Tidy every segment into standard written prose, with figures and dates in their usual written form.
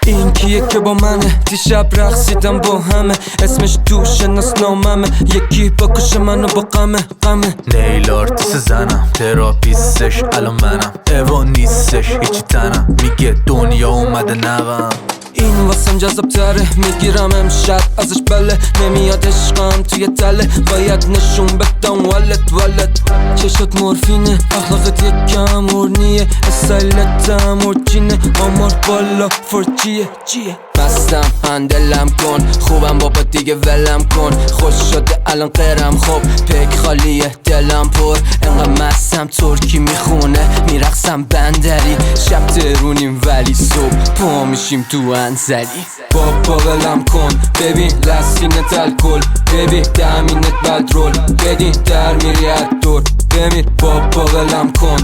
این کیه که با منه دیشب رقصیدم با همه اسمش تو شناسناممه یکی بکشه منو با غمه نیل آرتیس زنم تراپیستش الان منم ایوا نیستش هیچی تنم میگه دنیا اومده نوم این واسم جذاب تره میگیرم امشب ازش بله نمیاد عشقم توی تله باید نشون بدم ولد چشات مورفینه اخلاقت یکم مورنیه استایلت مورچینه آمار بالا فرچیه بستم هندلم کن خوبم بابا دیگه ولم کن خوش شده الان قرم خب پک خالیه دلم پر انقدر مستم ترکی میخونه میرقصم بندری شب ترونیم ولی صبح پا میشیم تو انزلی بابا ولم کن ببین لسینت الکل ببین دمینت بدرول بدین در میری دور بمیر بابا ولم کن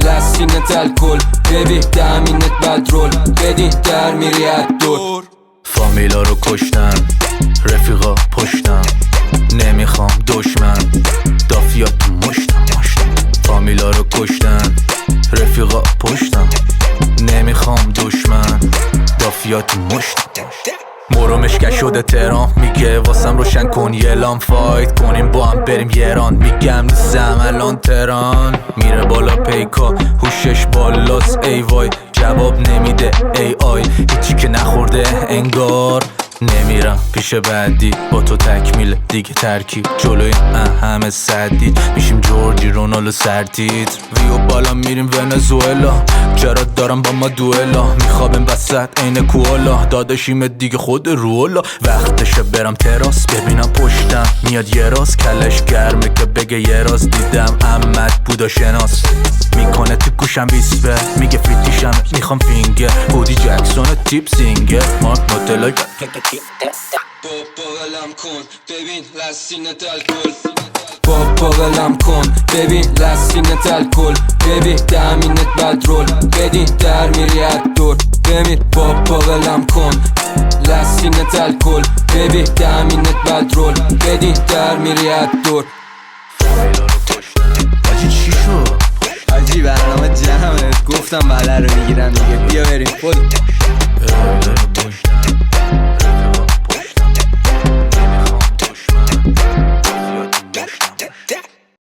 لسینت الکل ببین دمینت بدرول بدین در میری دور فامیلا رو کشتن رفیقا پشتم نمیخوام دشمن دافیات مشتم فامیلا رو کشتن رفیقا پشتم نمیخوام دشمن دافیات مشتم مرومشکن شده تهران میگه واسم روشن کن یه لام فایت کنیم با هم بریم یران میگم نیستم الان تهران میره بالا پیکا هوشش بالاست ای وای جواب نمیده ای آی هیچی که نخورده انگار نمیرم پیش بعدی با تو تکمیل دیگه ترکیب جلوی همه سدید میشیم جورجی رونالدو سرتیت ویو بالا میریم ونزوئلا چرا دارم با ما دوئلا میخوابم وسط عین کوالا داداشیم دیگه خود رولا وقتشه برم تراس ببینم پشتم میاد یه راز کلش گرمه که بگه یه راز دیدم عمت بودا شناس میکنه تو گوشم ویسپر میگه فیتیشم میخوام فینگر بودی جکسون تیپ سینگر مارک نوتلای بابا ولم کن ببین لسینت الکل بابا ولم کن ببین لسینت الکل ببین دمینت بدرول بدین در میری دور بمیر بابا ولم کن لسینت الکل ببین دمینت بدرول بدین در میری دور فامیلا رو کشتن آجی چی شد؟ آجی برنامه جمعه گفتم بله رو میگیرم دیگه بیا بریم